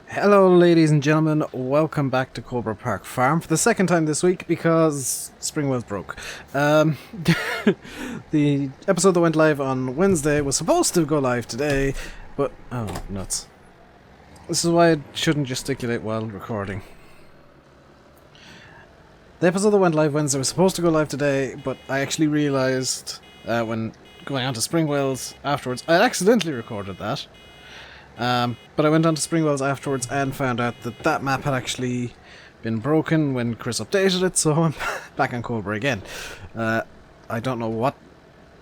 Hello ladies and gentlemen, welcome back to Coldborough Park Farm for the second time this week because Springwell's broke. The episode that went live on Wednesday was supposed to go live today, but oh nuts. This is why I shouldn't gesticulate while recording. The episode that went live Wednesday was supposed to go live today, but I actually realised when going on to Springwell's afterwards, I accidentally recorded that. But I went on to Springwell's afterwards and found out that that map had actually been broken when Chris updated it, so I'm back on Coldborough again. I don't know what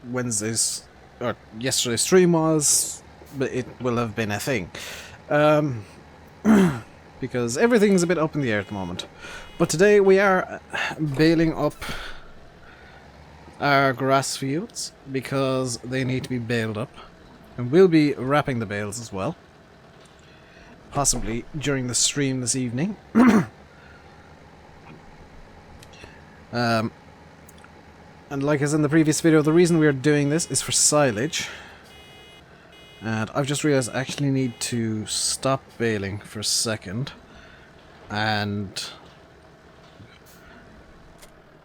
Wednesday's or yesterday's stream was, but it will have been a thing. Because everything's a bit up in the air at the moment. But today we are baling up our grass fields because they need to be baled up. And we'll be wrapping the bales as well. Possibly during the stream this evening. And like as in the previous video, the reason we are doing this is for silage. And I've just realized I actually need to stop baling for a second. And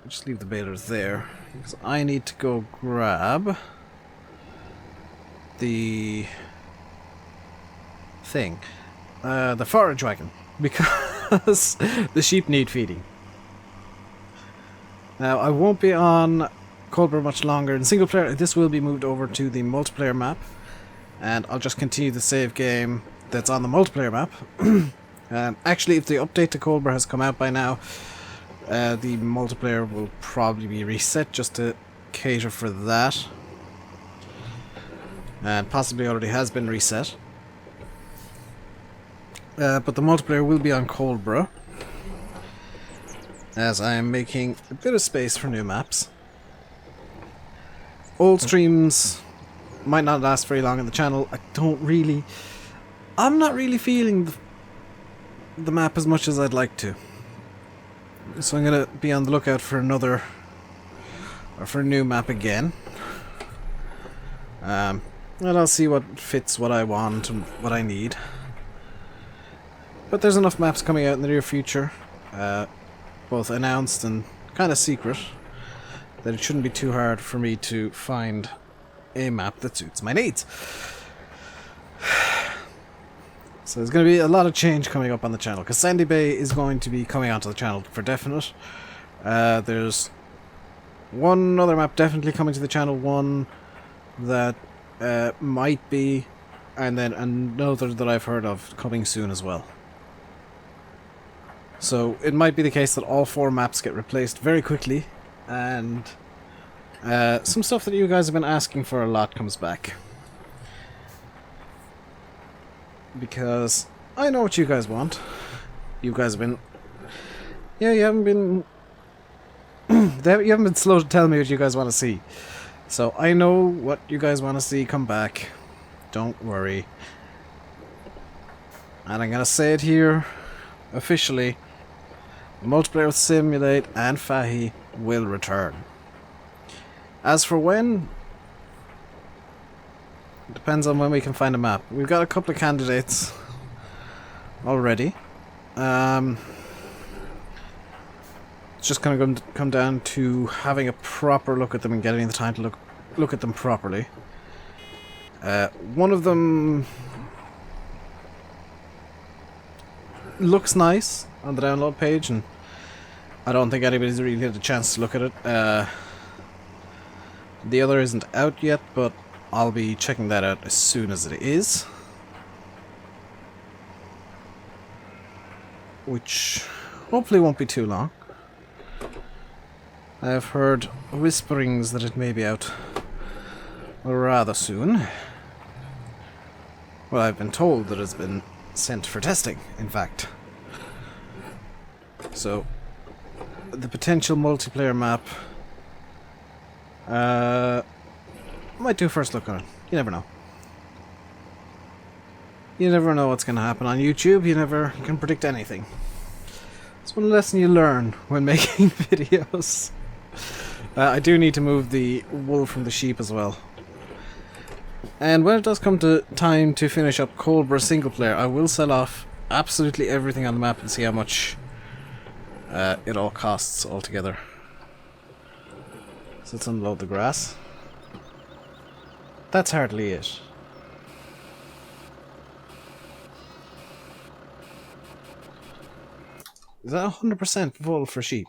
just leave the balers there. Because I need to go grab the thing. The forage wagon, because the sheep need feeding. Now, I won't be on Coldborough much longer in single player. This will be moved over to the multiplayer map, and I'll just continue the save game that's on the multiplayer map. Actually, if the update to Coldborough has come out by now, the multiplayer will probably be reset just to cater for that. And possibly already has been reset. But the multiplayer will be on Coldborough, as I am making a bit of space for new maps. Old streams might not last very long on the channel. I'm not really feeling the map as much as I'd like to. So I'm going to be on the lookout for a new map again. And I'll see what fits what I want and what I need. But there's enough maps coming out in the near future, both announced and kind of secret, that it shouldn't be too hard for me to find a map that suits my needs. So there's going to be a lot of change coming up on the channel, because Sandy Bay is going to be coming onto the channel for definite. There's one other map definitely coming to the channel, one that might be, and then another that I've heard of coming soon as well. So it might be the case that all 4 maps get replaced very quickly, and some stuff that you guys have been asking for a lot comes back. Because I know what you guys want. You guys have been... Yeah, you haven't been... you haven't been slow to tell me what you guys want to see. So I know what you guys want to see come back. Don't worry. And I'm going to say it here officially. Multiplayer with Simulate and Fahy will return. As for when, it depends on when we can find a map. We've got a couple of candidates already. It's just going to come down to having a proper look at them and getting the time to look at them properly. One of them looks nice on the download page, and I don't think anybody's really had a chance to look at it. The other isn't out yet, but I'll be checking that out as soon as it is. Which hopefully won't be too long. I've heard whisperings that it may be out rather soon. Well, I've been told that it's been sent for testing, in fact. So, the potential multiplayer map might do a first look on it. You never know. You never know what's going to happen on YouTube. You can predict anything. It's one lesson you learn when making videos. I do need to move the wool from the sheep as well. And when it does come to time to finish up Coldborough single player, I will sell off absolutely everything on the map and see how much it all costs altogether. So let's unload the grass. That's hardly it. Is that 100% full for sheep?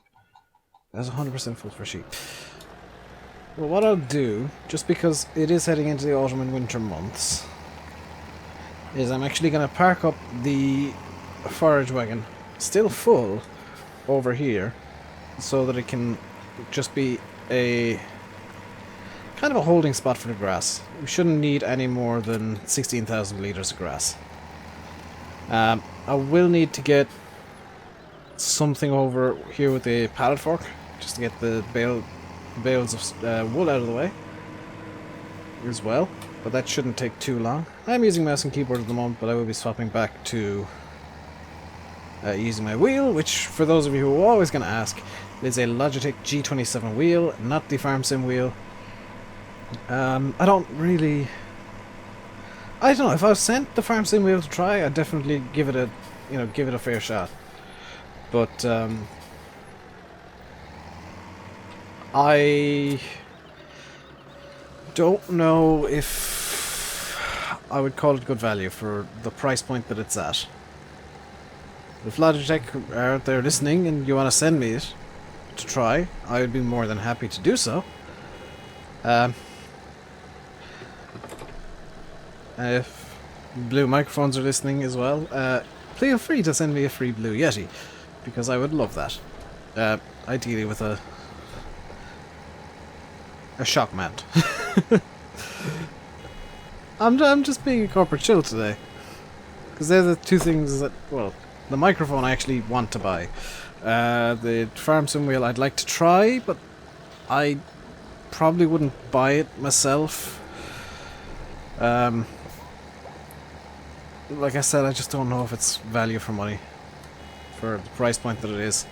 That's 100% full for sheep. Well, what I'll do, just because it is heading into the autumn and winter months, is I'm actually going to park up the forage wagon, still full, over here, so that it can just be a kind of a holding spot for the grass. We shouldn't need any more than 16,000 litres of grass. I will need to get something over here with the pallet fork, just to get the bales of wool out of the way as well, but that shouldn't take too long. I'm using mouse and keyboard at the moment, but I will be swapping back to using my wheel, which, for those of you who are always going to ask, is a Logitech G27 wheel, not the Farm Sim wheel. I don't know, if I was sent the Farm Sim wheel to try, I'd definitely give it a fair shot. But I don't know if I would call it good value for the price point that it's at. If Logitech are out there listening and you want to send me it to try, I would be more than happy to do so. If Blue Microphones are listening as well, feel free to send me a free Blue Yeti, because I would love that. Ideally with a shock mount. I'm just being a corporate chill today, because they're the two things that, well, the microphone I actually want to buy. The Farm Sim wheel I'd like to try, but I probably wouldn't buy it myself. Like I said, I just don't know if it's value for money for the price point that it is.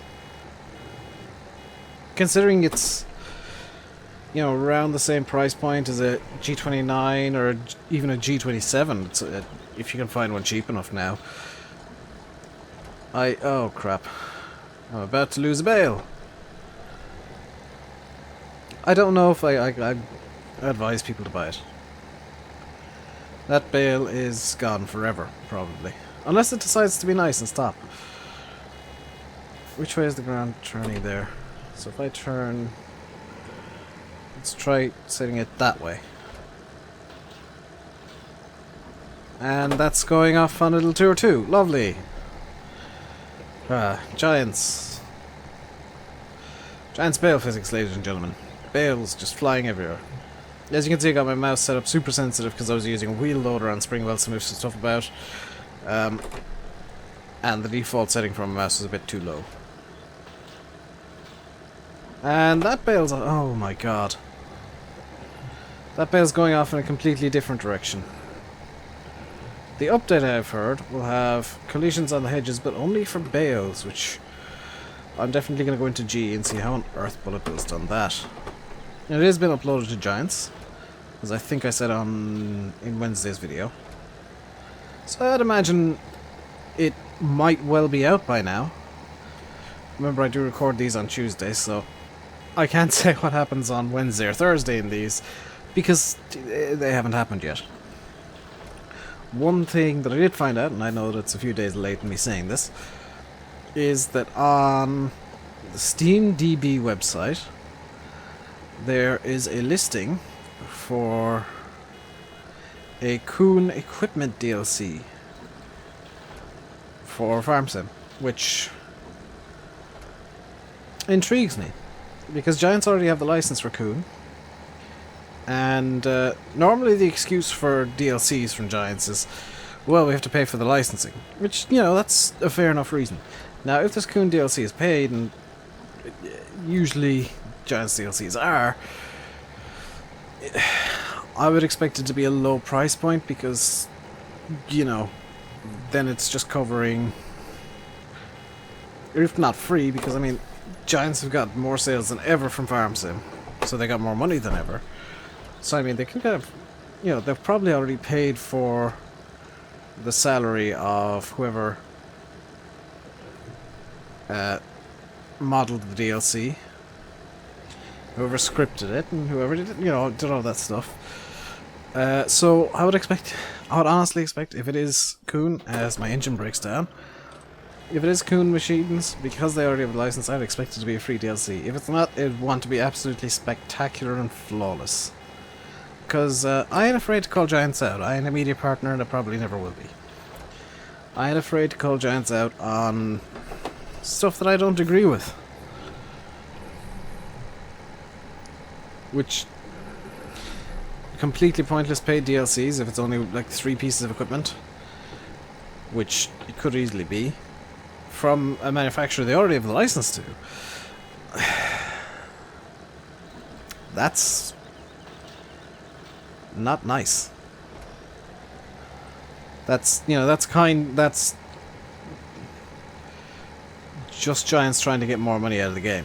Considering it's, you know, around the same price point as a G29 or even a G27, it's if you can find one cheap enough now. Oh crap. I'm about to lose a bale. I don't know if I advise people to buy it. That bale is gone forever, probably. Unless it decides to be nice and stop. Which way is the ground turning there? So if I turn... Let's try setting it that way. And that's going off on a little tour too. Lovely! Giants. Giants bale physics, ladies and gentlemen. Bales just flying everywhere. As you can see, I got my mouse set up super sensitive because I was using a wheel loader on spring wells to move some stuff about. And the default setting for my mouse is a bit too low. And that bale's... oh my god. That bale's going off in a completely different direction. The update I've heard will have collisions on the hedges, but only for bales, which I'm definitely going to go into G and see how on earth Bullet Bill's done that. And it has been uploaded to Giants, as I think I said in Wednesday's video. So I'd imagine it might well be out by now. Remember, I do record these on Tuesday, so I can't say what happens on Wednesday or Thursday in these, because they haven't happened yet. One thing that I did find out, and I know that it's a few days late in me saying this, is that on the SteamDB website, there is a listing for a Coon Equipment DLC for Farm Sim, which intrigues me, because Giants already have the license for Coon, and normally the excuse for DLCs from Giants is, well, we have to pay for the licensing, which, you know, that's a fair enough reason. Now, if this Coon DLC is paid, and usually Giants DLCs are, I would expect it to be a low price point, because, you know, then it's just covering, if not free, because, I mean, Giants have got more sales than ever from Farm Sim, so they got more money than ever. So, I mean, they can kind of, you know, they've probably already paid for the salary of whoever modeled the DLC, whoever scripted it, and whoever did it, you know, did all that stuff. So I would honestly expect, if it is Kuhn, as my engine breaks down, if it is Kuhn machines, because they already have a license, I'd expect it to be a free DLC. If it's not, it'd want to be absolutely spectacular and flawless. Because I ain't afraid to call Giants out. I ain't a media partner, and I probably never will be. I ain't afraid to call Giants out on stuff that I don't agree with. Which, completely pointless paid DLCs if it's only like 3 pieces of equipment, which it could easily be, from a manufacturer they already have the license to. That's not nice. That's, you know, that's just Giants trying to get more money out of the game.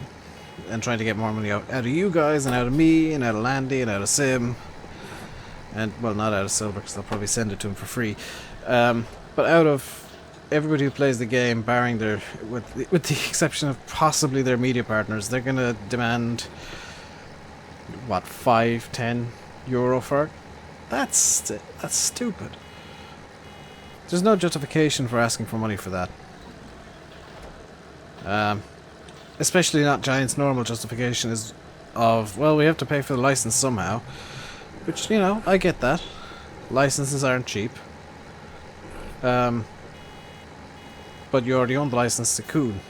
And trying to get more money out of you guys, and out of me, and out of Landy, and out of Sim. And, well, not out of Silver, because they'll probably send it to him for free. But out of everybody who plays the game, barring their, with the exception of possibly their media partners, they're going to demand, what, €5-10 for it? That's stupid. There's no justification for asking for money for that. Especially not Giants' normal justification is of, well, we have to pay for the license somehow. Which, you know, I get that. Licenses aren't cheap. But you already own the license to Kuhn.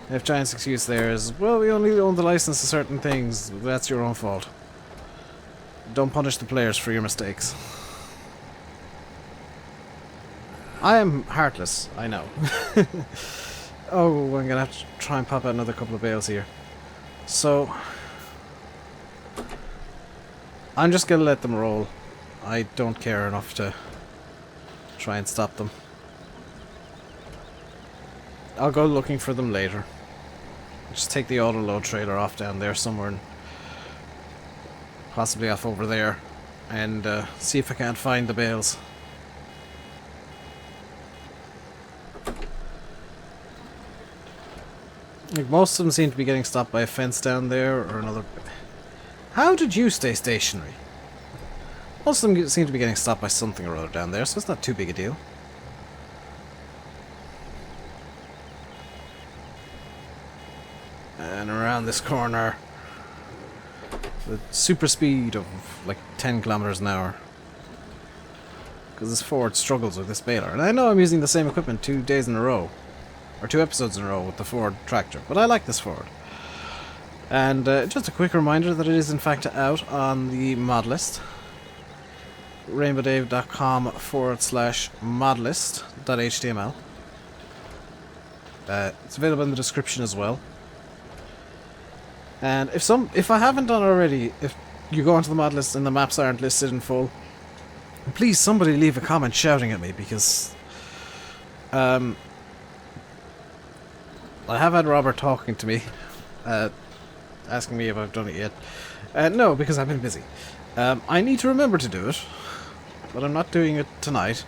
If Giants' excuse there is, well, we only own the license to certain things, that's your own fault. Don't punish the players for your mistakes. I am heartless, I know. Oh, I'm gonna have to try and pop out another couple of bales here. So, I'm just gonna let them roll. I don't care enough to try and stop them. I'll go looking for them later. Just take the auto load trailer off down there somewhere, and possibly off over there, and see if I can't find the bales. Like, most of them seem to be getting stopped by a fence down there, or another... How did you stay stationary? Most of them seem to be getting stopped by something or other down there, so it's not too big a deal. And around this corner, the super speed of like 10 kilometers an hour. Because this Ford struggles with this baler. And I know I'm using the same equipment 2 days in a row. Or 2 episodes in a row with the Ford tractor. But I like this Ford. And just a quick reminder that it is in fact out on the mod list. RainbowDave.com/modlist.html. It's available in the description as well. And if I haven't done already, if you go onto the mod list and the maps aren't listed in full, please somebody leave a comment shouting at me, because I have had Robert talking to me, asking me if I've done it yet. No, because I've been busy. I need to remember to do it, but I'm not doing it tonight,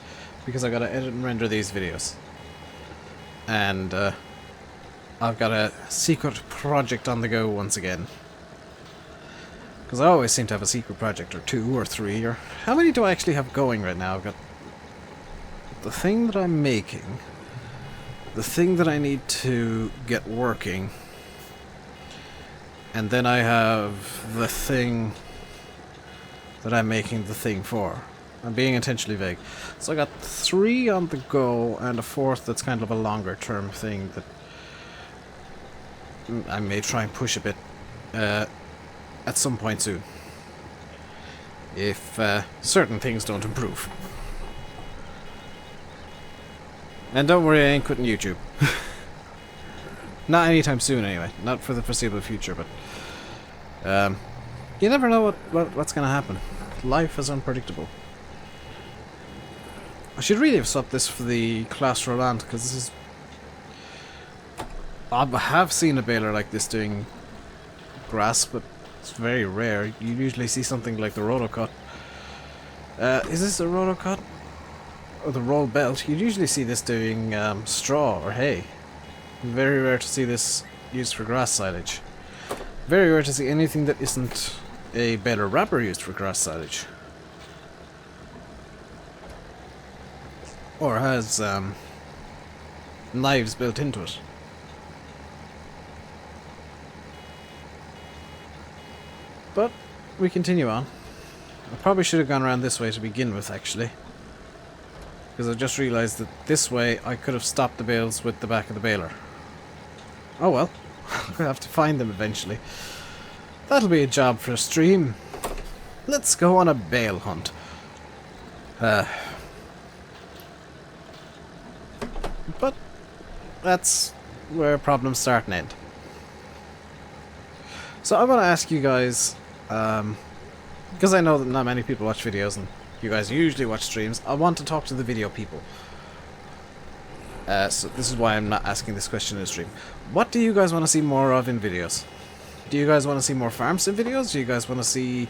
because I've got to edit and render these videos. And I've got a secret project on the go once again. Because I always seem to have a secret project, or 2 or 3, or... How many do I actually have going right now? I've got the thing that I'm making, the thing that I need to get working, and then I have the thing that I'm making the thing for. I'm being intentionally vague. So I got 3 on the go, and a 4th that's kind of a longer term thing that I may try and push a bit at some point soon, if certain things don't improve. And don't worry, I ain't quitting YouTube. Not anytime soon, anyway. Not for the foreseeable future, but you never know what's gonna happen. Life is unpredictable. I should really have swapped this for the Class Roland, because this is... I have seen a baler like this doing grass, but it's very rare. You usually see something like the Rotocut. Is this a Rotocut? the roll belt, you'd usually see this doing straw or hay. Very rare to see this used for grass silage. Very rare to see anything that isn't a baler wrapper used for grass silage. Or has knives built into it. But we continue on. I probably should have gone around this way to begin with, actually. Because I just realised that this way I could have stopped the bales with the back of the baler. Oh well. I'm gonna have to find them eventually. That'll be a job for a stream. Let's go on a bale hunt. But that's where problems start and end. So I want to ask you guys, because I know that not many people watch videos and you guys usually watch streams, I want to talk to the video people. So this is why I'm not asking this question in the stream. What do you guys want to see more of in videos? Do you guys want to see more farm sim videos? Do you guys want to see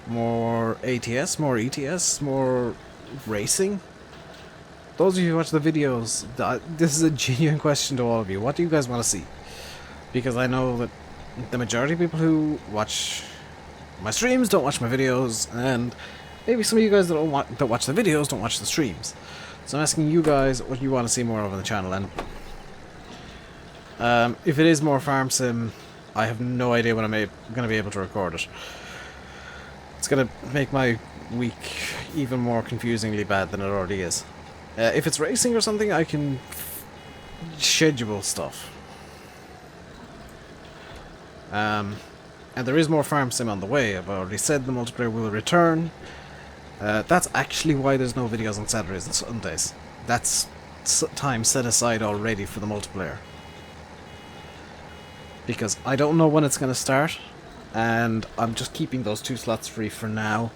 more ATS, more ETS, more racing? Those of you who watch the videos, this is a genuine question to all of you. What do you guys want to see? Because I know that the majority of people who watch my streams don't watch my videos, and maybe some of you guys that don't watch the videos don't watch the streams. So I'm asking you guys what you want to see more of on the channel, and if it is more farm sim, I have no idea when I'm going to be able to record it. It's going to make my week even more confusingly bad than it already is. If it's racing or something, I can schedule stuff. And there is more farm sim on the way. I've already said the multiplayer will return. That's actually why there's no videos on Saturdays and Sundays. That's time set aside already for the multiplayer. Because I don't know when it's going to start, and I'm just keeping those 2 slots free for now.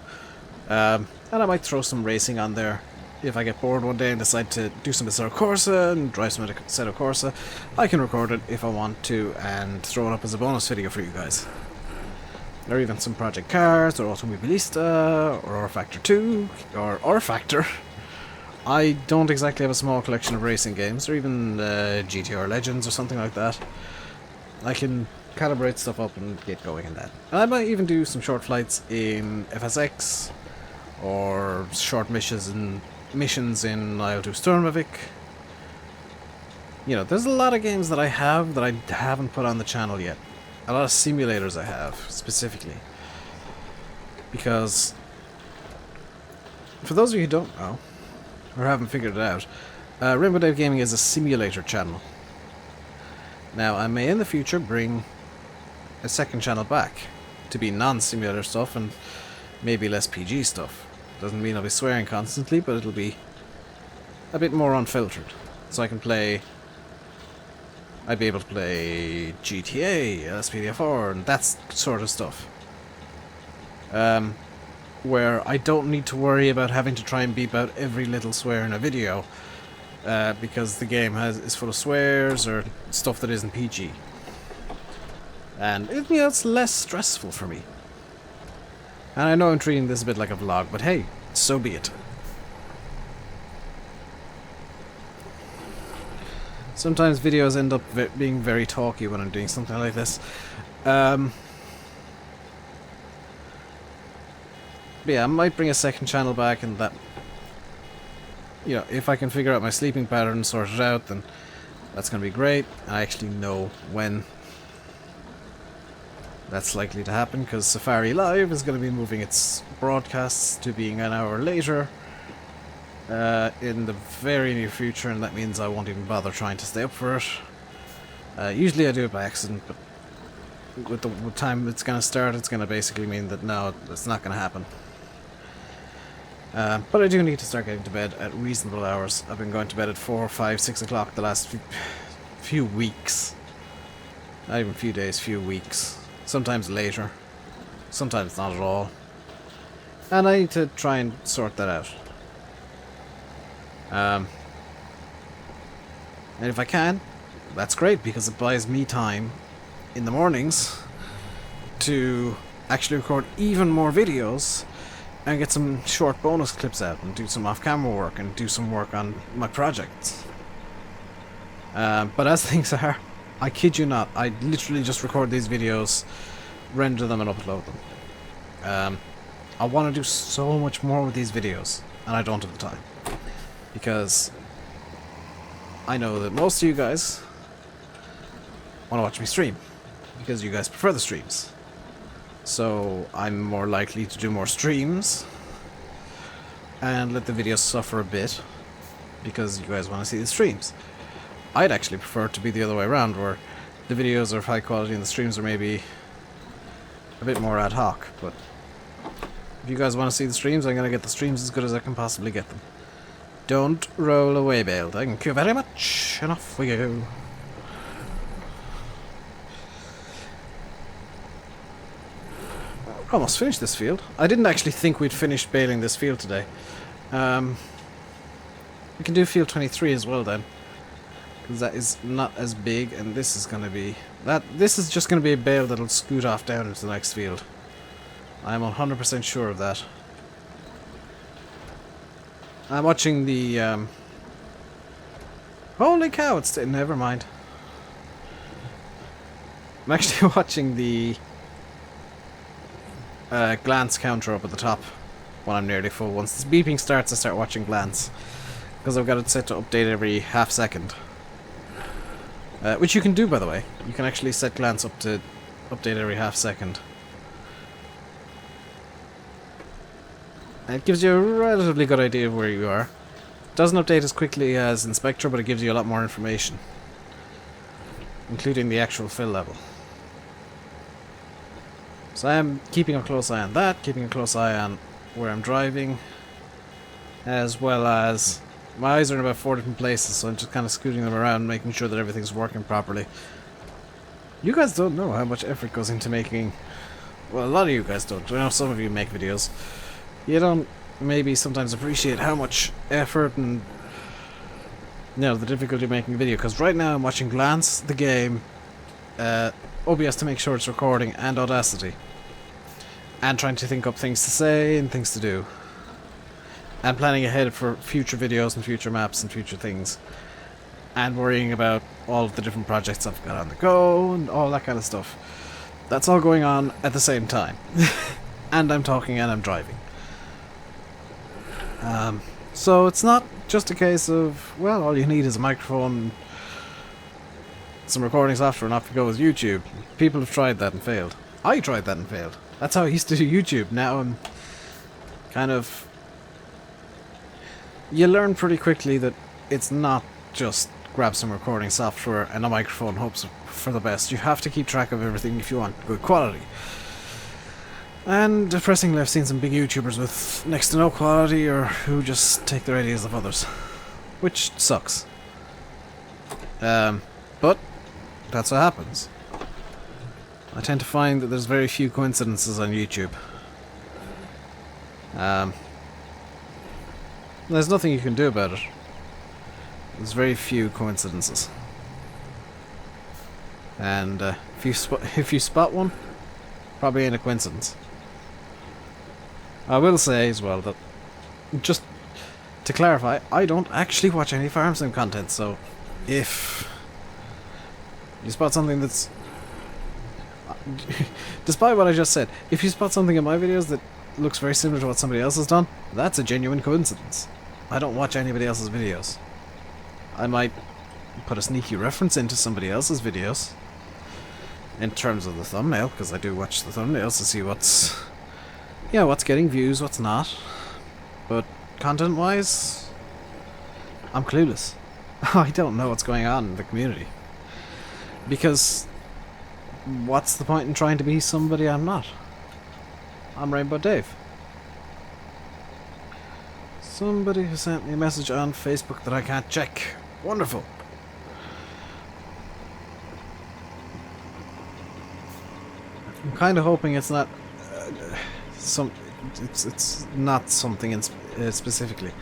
And I might throw some racing on there. If I get bored one day and decide to do some Assetto Corsa and drive some Assetto Corsa, I can record it if I want to and throw it up as a bonus video for you guys. Or even some Project Cars, or Automobilista, or R-Factor 2, or R-Factor. I don't exactly have a small collection of racing games, or even GTR Legends or something like that. I can calibrate stuff up and get going in that. And I might even do some short flights in FSX, or short missions in I'll do Sturmovik. You know, there's a lot of games that I have that I haven't put on the channel yet. A lot of simulators I have, specifically. Because, for those of you who don't know, or haven't figured it out, RainbowDave Gaming is a simulator channel. Now, I may in the future bring a second channel back to be non-simulator stuff and maybe less PG stuff. Doesn't mean I'll be swearing constantly, but it'll be a bit more unfiltered. So I can play... I'd be able to play GTA, SPDF4, and that sort of stuff. Where I don't need to worry about having to try and beep out every little swear in a video, because the game is full of swears or stuff that isn't PG. And it's less stressful for me. And I know I'm treating this a bit like a vlog, but hey, so be it. Sometimes videos end up being very talky when I'm doing something like this. But yeah, I might bring a second channel back, and that... You know, if I can figure out my sleeping pattern and sort it out, then that's going to be great. I actually know when that's likely to happen, because Safari Live is going to be moving its broadcasts to being an hour later in the very near future, and that means I won't even bother trying to stay up for it. Usually I do it by accident, but with the time it's going to start, it's going to basically mean that no, it's not going to happen. But I do need to start getting to bed at reasonable hours. I've been going to bed at 4, 5, 6 o'clock the last few weeks. Not even few days, few weeks. Sometimes later. Sometimes not at all. And I need to try and sort that out. And if I can, that's great, because it buys me time in the mornings to actually record even more videos and get some short bonus clips out and do some off-camera work and do some work on my projects. But as things are, I kid you not, I literally just record these videos, render them and upload them. I want to do so much more with these videos, and I don't have the time. Because I know that most of you guys want to watch me stream, because you guys prefer the streams. So I'm more likely to do more streams and let the videos suffer a bit because you guys want to see the streams. I'd actually prefer it to be the other way around, where the videos are of high quality and the streams are maybe a bit more ad hoc. But if you guys want to see the streams, I'm going to get the streams as good as I can possibly get them. Don't roll away, bale. Thank you very much. And off we go. Almost finished this field. I didn't actually think we'd finish baling this field today. We can do field 23 as well then, because that is not as big, and this is going to be this is just going to be a bale that'll scoot off down into the next field. I'm 100% sure of that. I'm watching the holy cow, it's never mind. I'm actually watching the glance counter up at the top when I'm nearly full. Once this beeping starts, I start watching glance, because I've got it set to update every half second. Which you can do, by the way. You can actually set glance up to update every half second. And it gives you a relatively good idea of where you are. It doesn't update as quickly as Inspector, but it gives you a lot more information, including the actual fill level. So I am keeping a close eye on that, keeping a close eye on where I'm driving, as well as my eyes are in about 4 different places, so I'm just kind of scooting them around, making sure that everything's working properly. You guys don't know how much effort goes into making... Well, a lot of you guys don't. I know some of you make videos. You don't maybe sometimes appreciate how much effort and, you know, the difficulty of making a video. Because right now I'm watching Glance, the game, OBS to make sure it's recording, and Audacity. And trying to think up things to say and things to do. And planning ahead for future videos and future maps and future things. And worrying about all of the different projects I've got on the go and all that kind of stuff. That's all going on at the same time. And I'm talking and I'm driving. So it's not just a case of, well, all you need is a microphone, some recording software, and off you go with YouTube. People have tried that and failed. I tried that and failed. That's how I used to do YouTube. Now I'm kind of... You learn pretty quickly that it's not just grab some recording software and a microphone, hopes for the best. You have to keep track of everything if you want good quality. And depressingly, I've seen some big YouTubers with next to no quality, or who just take their ideas of others, which sucks. But that's what happens. I tend to find that there's very few coincidences on YouTube. There's nothing you can do about it. There's very few coincidences. And if you spot one, probably ain't a coincidence. I will say as well that, just to clarify, I don't actually watch any farm sim content, so if you spot something that's... Despite what I just said, if you spot something in my videos that looks very similar to what somebody else has done, that's a genuine coincidence. I don't watch anybody else's videos. I might put a sneaky reference into somebody else's videos in terms of the thumbnail, because I do watch the thumbnails to see what's... Yeah, what's getting views, what's not. But content-wise, I'm clueless. I don't know what's going on in the community. Because what's the point in trying to be somebody I'm not? I'm RainbowDave. Somebody who sent me a message on Facebook that I can't check. Wonderful. I'm kind of hoping it's not it's not something specifically.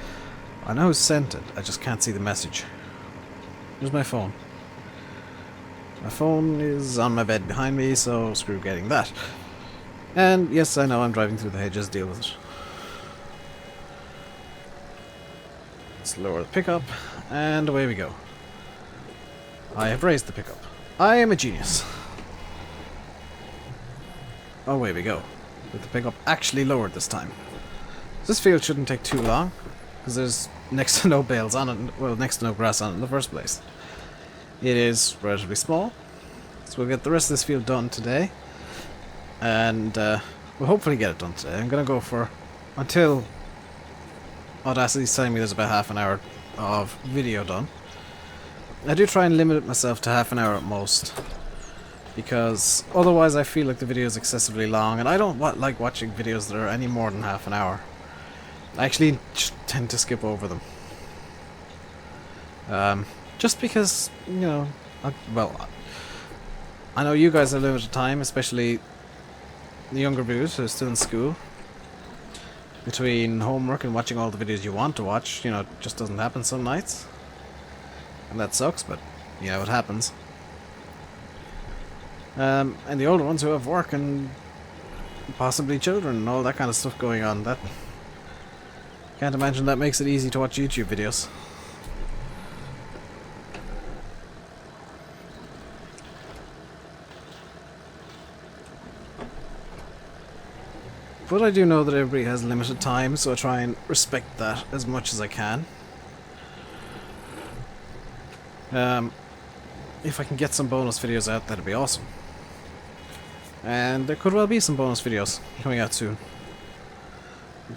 I know who sent it. I just can't see the message. Here's my phone. My phone is on my bed behind me, so screw getting that. And yes, I know I'm driving through the hedges. Deal with it. Let's lower the pickup, and away we go. I have raised the pickup. I am a genius. Away we go. With the pickup actually lowered this time. This field shouldn't take too long, because there's next to no bales on it, well, next to no grass on it in the first place. It is relatively small, so we'll get the rest of this field done today, and we'll hopefully get it done today. I'm going to go for, until Audacity's telling me there's about half an hour of video done. I do try and limit myself to half an hour at most, because otherwise I feel like the video is excessively long, and I don't like watching videos that are any more than half an hour. I actually just tend to skip over them. Just because, you know, I know you guys have limited time, especially the younger viewers who are still in school. Between homework and watching all the videos you want to watch, you know, it just doesn't happen some nights. And that sucks, but, you know, it happens. And the older ones who have work and possibly children and all that kind of stuff going on, that... Can't imagine that makes it easy to watch YouTube videos. But I do know that everybody has limited time, so I try and respect that as much as I can. If I can get some bonus videos out, that'd be awesome. And there could well be some bonus videos coming out soon.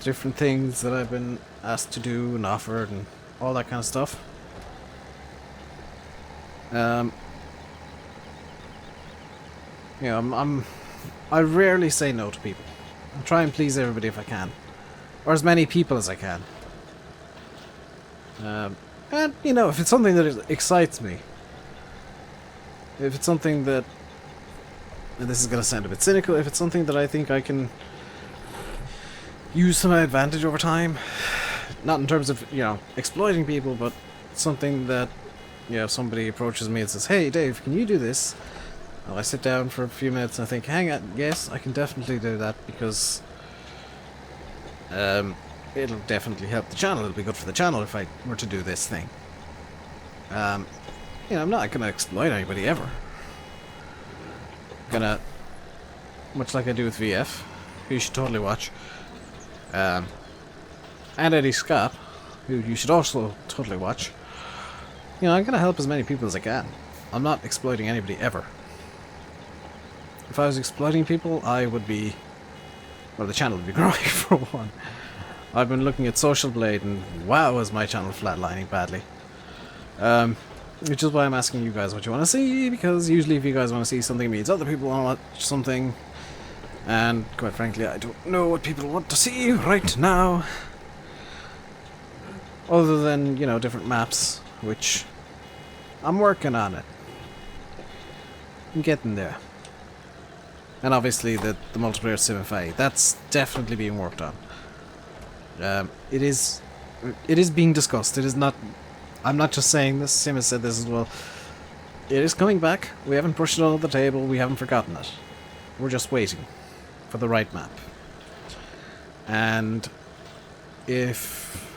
Different things that I've been asked to do and offered and all that kind of stuff. You know, I rarely say no to people. I try and please everybody if I can, or as many people as I can. And you know, if it's something that excites me, if it's something that, and this is going to sound a bit cynical, if it's something that I think I can use to my advantage over time, not in terms of, you know, exploiting people, but something that, you know, somebody approaches me and says, "Hey Dave, can you do this?" Well, I sit down for a few minutes and I think, hang on, yes, I can definitely do that, because it'll definitely help the channel. It'll be good for the channel if I were to do this thing. You know, I'm not going to exploit anybody ever. I'm gonna, much like I do with VF, who you should totally watch, and Eddie Scott, who you should also totally watch. You know, I'm gonna help as many people as I can. I'm not exploiting anybody ever. If I was exploiting people, I would be... well, the channel would be growing, for one. I've been looking at Social Blade, and wow, is my channel flatlining badly. Which is why I'm asking you guys what you want to see, because usually if you guys want to see something, it means other people want to watch something. And, quite frankly, I don't know what people want to see right now. Other than, you know, different maps, which... I'm working on it. I'm getting there. And obviously the multiplayer Simify, that's definitely being worked on. It is being discussed. It is not... I'm not just saying this, Sim has said this as well. It is coming back. We haven't pushed it on the table, we haven't forgotten it. We're just waiting for the right map. And if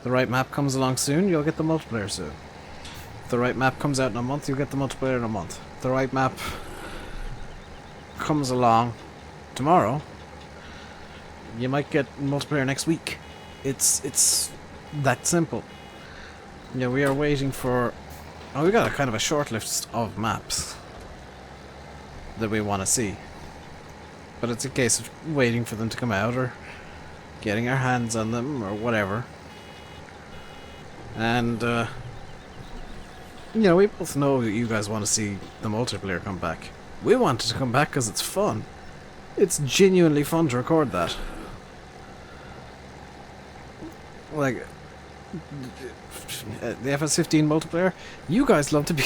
the right map comes along soon, you'll get the multiplayer soon. If the right map comes out in a month, you'll get the multiplayer in a month. If the right map comes along tomorrow, you might get multiplayer next week. It's that simple. Yeah, we are waiting for... oh, we got a kind of a short list of maps that we want to see. But it's a case of waiting for them to come out, or getting our hands on them, or whatever. And, you know, we both know that you guys want to see the multiplayer come back. We want it to come back because it's fun. It's genuinely fun to record that. Like... the FS15 multiplayer, you guys loved it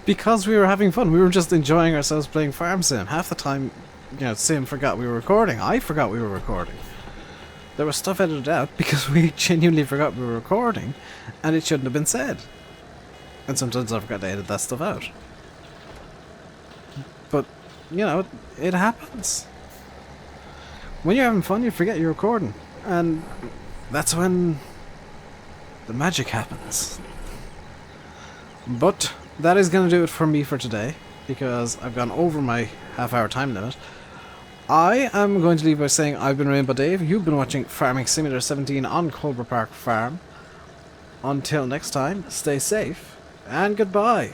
because we were having fun. We were just enjoying ourselves playing Farm Sim. Half the time, you know, Sim forgot we were recording. I forgot we were recording. There was stuff edited out because we genuinely forgot we were recording, and it shouldn't have been said. And sometimes I forgot to edit that stuff out. But, you know, it happens. When you're having fun, you forget you're recording. And that's when... the magic happens. But that is going to do it for me for today, because I've gone over my half-hour time limit. I am going to leave by saying I've been RainbowDave. You've been watching Farming Simulator 17 on Coldborough Park Farm. Until next time, stay safe, and goodbye.